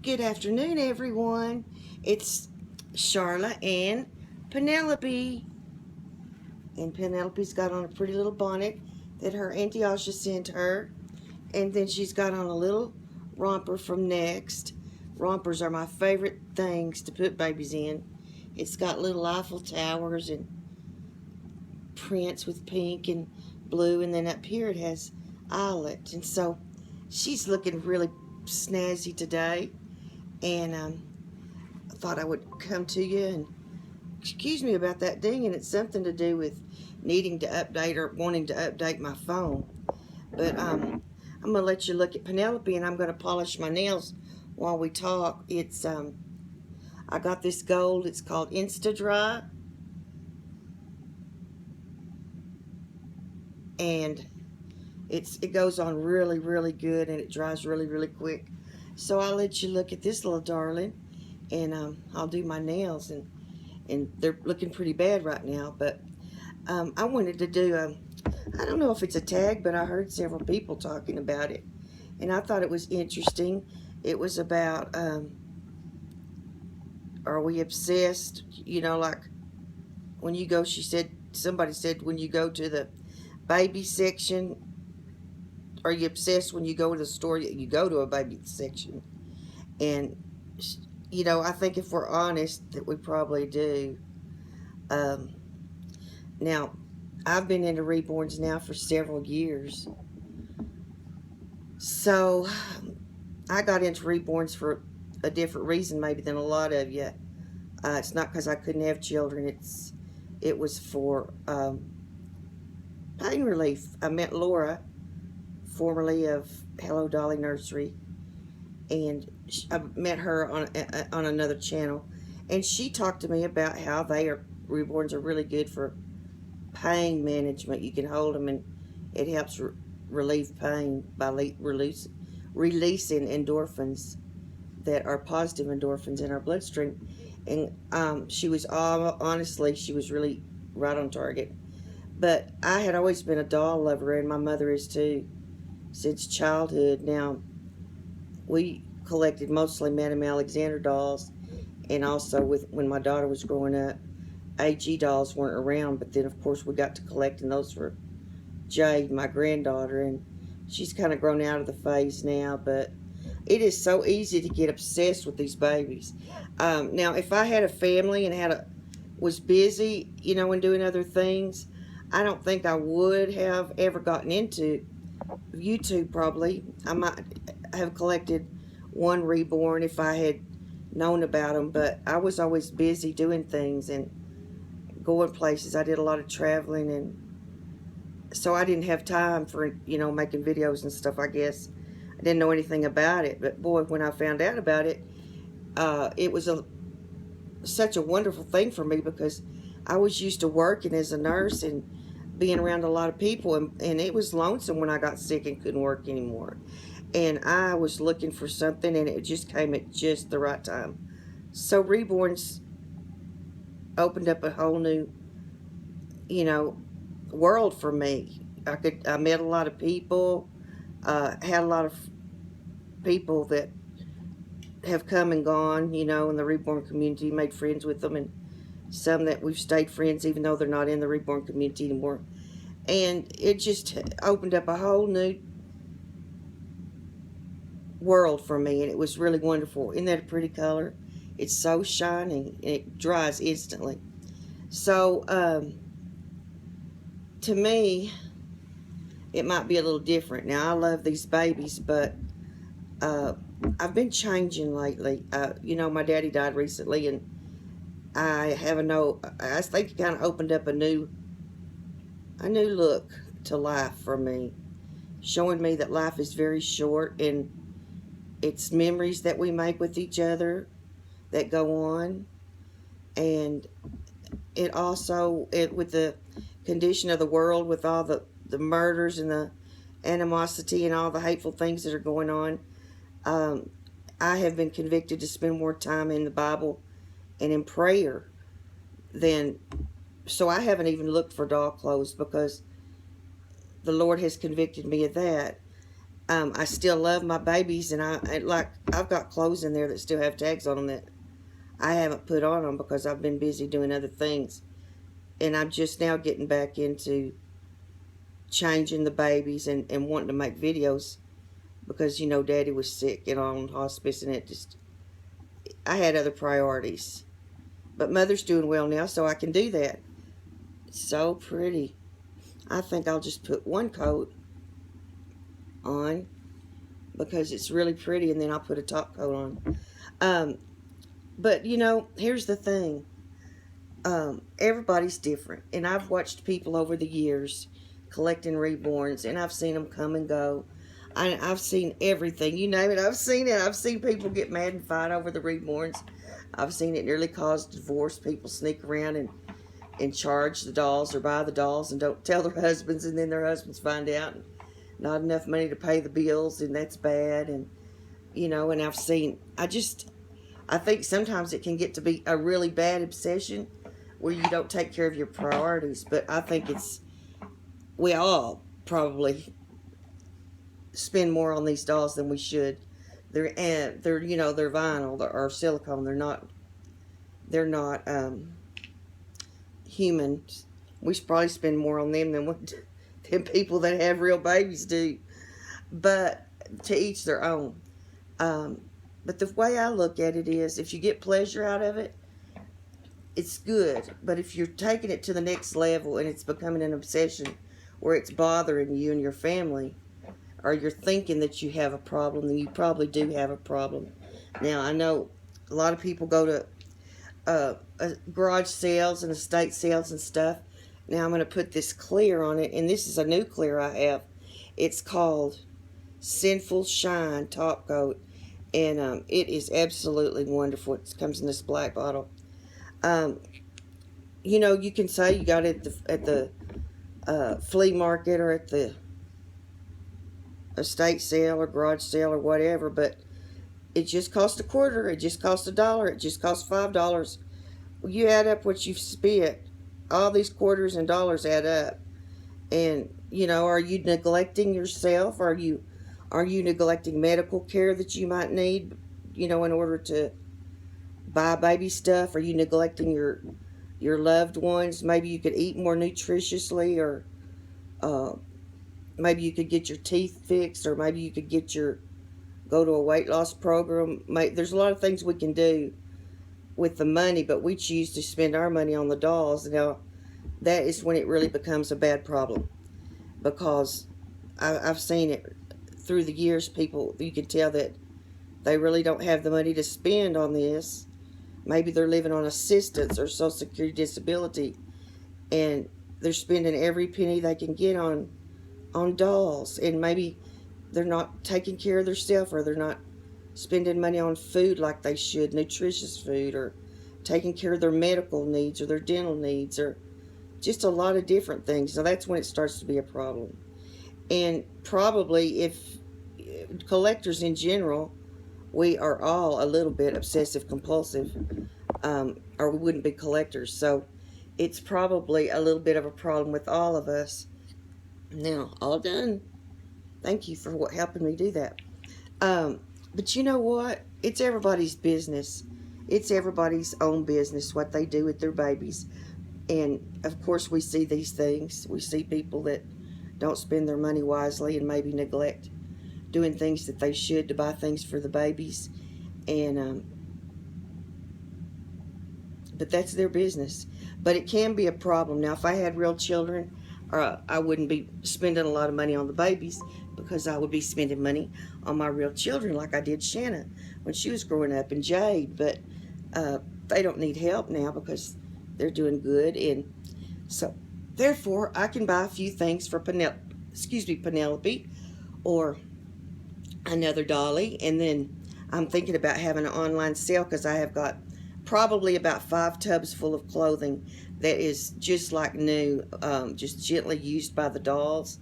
Good afternoon, everyone. It's Charlotte and Penelope. And Penelope's got on a pretty little bonnet that her Auntie Asha sent her. And then she's got on a little romper from Next. Rompers are my favorite things to put babies in. It's got little Eiffel Towers and prints with pink and blue. And then up here it has eyelet. And so she's looking really snazzy today. And I thought I would come to you and excuse me about that ding, and it's something to do with needing to update or wanting to update my phone. But I'm going to let you look at Penelope, and I'm going to polish my nails while we talk. It's I got this gold. It's called Insta Dry, and it goes on really, really good, and it dries really, really quick. So I'll let you look at this little darling, and I'll do my nails, and they're looking pretty bad right now. But I wanted to do I don't know if it's a tag, but I heard several people talking about it, and I thought it was interesting. It was about are we obsessed? You know, like when you go, somebody said when you go to the baby section, are you obsessed when you go to the store, you go to a baby section? And you know, I think if we're honest, that we probably do. Now, I've been into Reborns now for several years. So, I got into Reborns for a different reason maybe than a lot of you. It's not because I couldn't have children. It was for pain relief. I met Laura, formerly of Hello Dolly Nursery, and I met her on another channel, and she talked to me about how Reborns are really good for pain management. You can hold them, and it helps relieve pain by releasing endorphins that are positive endorphins in our bloodstream. And she was honestly, she was really right on target. But I had always been a doll lover, and my mother is too, since childhood. Now, we collected mostly Madame Alexander dolls, and also when my daughter was growing up, AG dolls weren't around, but then of course we got to collecting those for Jade, my granddaughter, and she's kind of grown out of the phase now. But it is so easy to get obsessed with these babies. Now, if I had a family and was busy, you know, and doing other things, I don't think I would have ever gotten into YouTube. Probably I might have collected one Reborn if I had known about them, but I was always busy doing things and going places. I did a lot of traveling, and so I didn't have time for, you know, making videos and stuff. I guess I didn't know anything about it, but boy, when I found out about it, it was such a wonderful thing for me, because I was used to working as a nurse and being around a lot of people, and it was lonesome when I got sick and couldn't work anymore. And I was looking for something, and it just came at just the right time. So Reborns opened up a whole new, you know, world for me. I met a lot of people, had a lot of people that have come and gone, you know, in the Reborn community, made friends with them, and some that we've stayed friends even though they're not in the Reborn community anymore. And it just opened up a whole new world for me, and it was really wonderful. Isn't that a pretty color? It's so shining, and it dries instantly. So to me, it might be a little different. Now, I love these babies, but I've been changing lately. You know, my daddy died recently, and I think it kind of opened up a new look to life for me, showing me that life is very short, and it's memories that we make with each other that go on. And it also, with the condition of the world, with all the murders and the animosity and all the hateful things that are going on, I have been convicted to spend more time in the Bible and in prayer so I haven't even looked for doll clothes, because the Lord has convicted me of that. I still love my babies, and I've got clothes in there that still have tags on them that I haven't put on them because I've been busy doing other things. And I'm just now getting back into changing the babies and wanting to make videos because, Daddy was sick and on hospice, and I had other priorities. But Mother's doing well now, so I can do that. It's so pretty. I think I'll just put one coat on because it's really pretty, and then I'll put a top coat on. But here's the thing. Everybody's different, and I've watched people over the years collecting Reborns, and I've seen them come and go. I've seen everything, you name it. I've seen it. I've seen people get mad and fight over the Reborns. I've seen it nearly cause divorce. People sneak around and charge the dolls or buy the dolls and don't tell their husbands, and then their husbands find out and not enough money to pay the bills, and that's bad. And and I think sometimes it can get to be a really bad obsession where you don't take care of your priorities. But I think we all probably spend more on these dolls than we should. They're vinyl or silicone. They're not human. We should probably spend more on them than people that have real babies do. But to each their own. But the way I look at it is, if you get pleasure out of it, it's good. But if you're taking it to the next level and it's becoming an obsession where it's bothering you and your family, or you're thinking that you have a problem, then you probably do have a problem. Now, I know a lot of people go to garage sales and estate sales and stuff. Now, I'm going to put this clear on it, and this is a new clear I have. It's called Sinful Shine Top Coat, and it is absolutely wonderful. It comes in this black bottle. You can say you got it at the flea market or at the estate sale or garage sale or whatever, but it just costs $0.25. It just costs $1. It just costs $5. You add up what you've spent. All these quarters and dollars add up. And are you neglecting yourself? Are you neglecting medical care that you might need, in order to buy baby stuff? Are you neglecting your loved ones? Maybe you could eat more nutritiously, or maybe you could get your teeth fixed, or maybe you could go to a weight loss program. There's a lot of things we can do with the money, but we choose to spend our money on the dolls. Now, that is when it really becomes a bad problem, because I've seen it through the years. People, you can tell that they really don't have the money to spend on this. Maybe they're living on assistance or Social Security disability, and they're spending every penny they can get on dolls, and maybe they're not taking care of themselves, or they're not spending money on food like they should, nutritious food, or taking care of their medical needs or their dental needs, or just a lot of different things. So that's when it starts to be a problem. And probably, if collectors in general, we are all a little bit obsessive compulsive, or we wouldn't be collectors. So it's probably a little bit of a problem with all of us. Now, all done. Thank you for helping me do that. But you know what? It's everybody's business. It's everybody's own business what they do with their babies. And, of course, we see these things. We see people that don't spend their money wisely and maybe neglect doing things that they should to buy things for the babies. And but that's their business. But it can be a problem. Now, if I had real children, I wouldn't be spending a lot of money on the babies, because I would be spending money on my real children, like I did Shanna when she was growing up, and Jade. But they don't need help now because they're doing good. And so, therefore, I can buy a few things for Penelope, or another dolly. And then I'm thinking about having an online sale, because I have got probably about 5 tubs full of clothing that is just like new, just gently used by the dolls,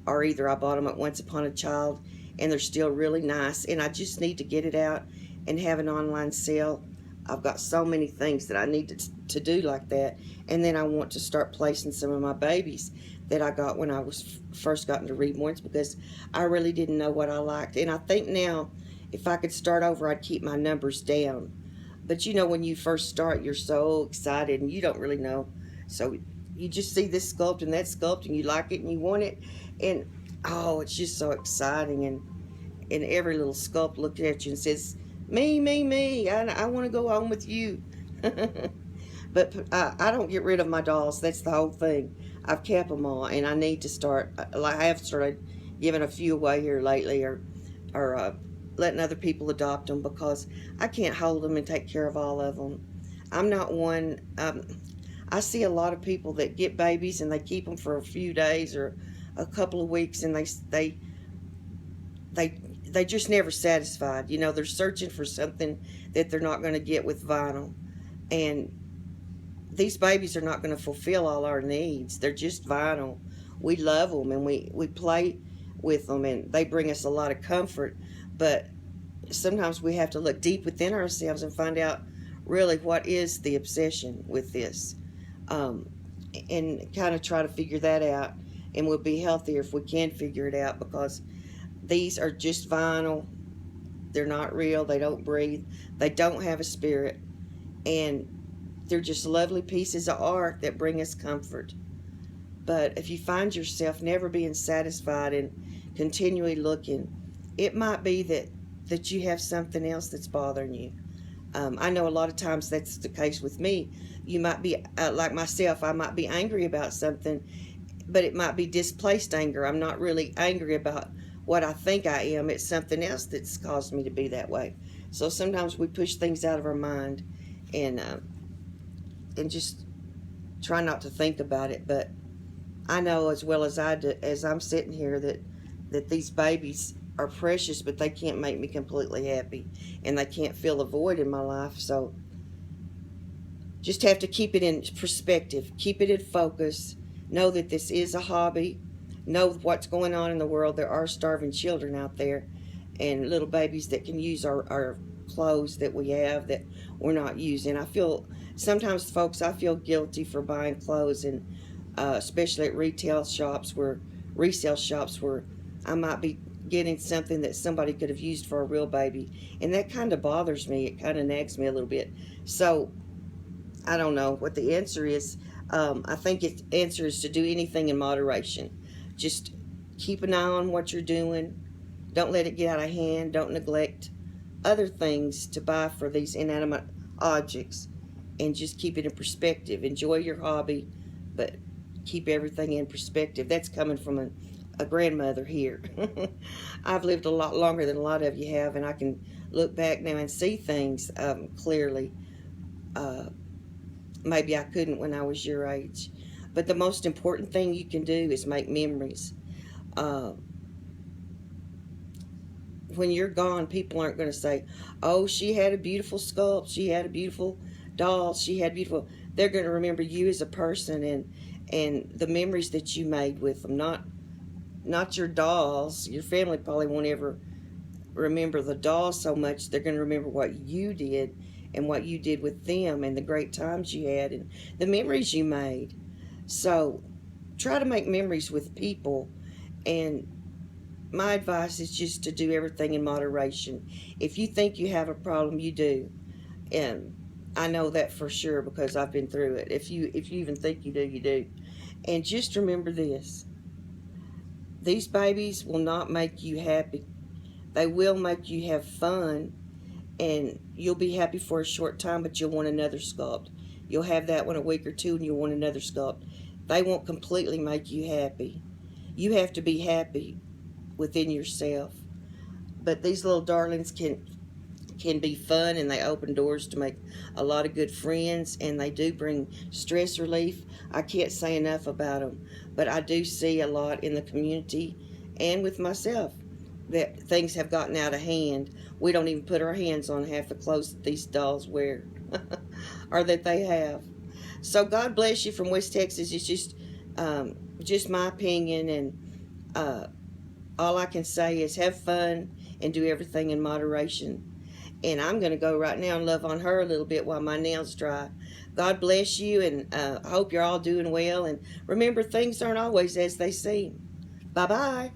or either I bought them at Once Upon a Child and they're still really nice, and I just need to get it out and have an online sale. I've got so many things that I need to do like that. And then I want to start placing some of my babies that I got when I was first got into Reborns, because I really didn't know what I liked. And I think now, if I could start over, I'd keep my numbers down. But you know, when you first start, you're so excited and you don't really know. So you just see this sculpt and that sculpt and you like it and you want it. And oh, it's just so exciting. And every little sculpt looks at you and says, me, me, me, I want to go home with you. But I don't get rid of my dolls. That's the whole thing. I've kept them all, and I need to start. Like I have started giving a few away here lately, or letting other people adopt them, because I can't hold them and take care of all of them. I'm not one. I see a lot of people that get babies and they keep them for a few days or a couple of weeks, and they they just never satisfied. You know, they're searching for something that they're not going to get with vinyl, and these babies are not going to fulfill all our needs. They're just vinyl. We love them and we play with them and they bring us a lot of comfort. But sometimes we have to look deep within ourselves and find out really what is the obsession with this, and kind of try to figure that out. And we'll be healthier if we can figure it out, because these are just vinyl. They're not real. They don't breathe. They don't have a spirit. And they're just lovely pieces of art that bring us comfort. But if you find yourself never being satisfied and continually looking, it might be that you have something else that's bothering you. I know a lot of times that's the case with me. You might be, like myself, I might be angry about something, but it might be displaced anger. I'm not really angry about what I think I am. It's something else that's caused me to be that way. So sometimes we push things out of our mind and just try not to think about it. But I know as well as I do, as I'm sitting here, that these babies are precious, but they can't make me completely happy, and they can't fill a void in my life. So just have to keep it in perspective, keep it in focus, know that this is a hobby, know what's going on in the world. There are starving children out there and little babies that can use our clothes that we have that we're not using. I feel sometimes, folks, I feel guilty for buying clothes, and especially at resale shops where I might be getting something that somebody could have used for a real baby, and that kind of bothers me. It kind of nags me a little bit. So I don't know what the answer is. I think the answer is to do anything in moderation. Just keep an eye on what you're doing. Don't let it get out of hand. Don't neglect other things to buy for these inanimate objects, and just keep it in perspective. Enjoy your hobby, but keep everything in perspective. That's coming from a grandmother here. I've lived a lot longer than a lot of you have, and I can look back now and see things clearly. Maybe I couldn't when I was your age. But the most important thing you can do is make memories. When you're gone, people aren't going to say, oh, she had a beautiful sculpt, she had a beautiful doll, she had beautiful... They're going to remember you as a person, and the memories that you made with them, not your dolls. Your family probably won't ever remember the dolls so much. They're going to remember what you did and what you did with them and the great times you had and the memories you made. So try to make memories with people, and my advice is just to do everything in moderation. If you think you have a problem, you do. And I know that for sure because I've been through it. If you even think you do, you do. And just remember this. These babies will not make you happy. They will make you have fun, and you'll be happy for a short time, but you'll want another sculpt. You'll have that one a week or two, and you'll want another sculpt. They won't completely make you happy. You have to be happy within yourself. But these little darlings can be fun, and they open doors to make a lot of good friends, and they do bring stress relief. I can't say enough about them, but I do see a lot in the community and with myself that things have gotten out of hand. We don't even put our hands on half the clothes that these dolls wear or that they have. So God bless you from West Texas. It's just my opinion, and all I can say is have fun and do everything in moderation. And I'm going to go right now and love on her a little bit while my nails dry. God bless you, and I hope you're all doing well. And remember, things aren't always as they seem. Bye bye.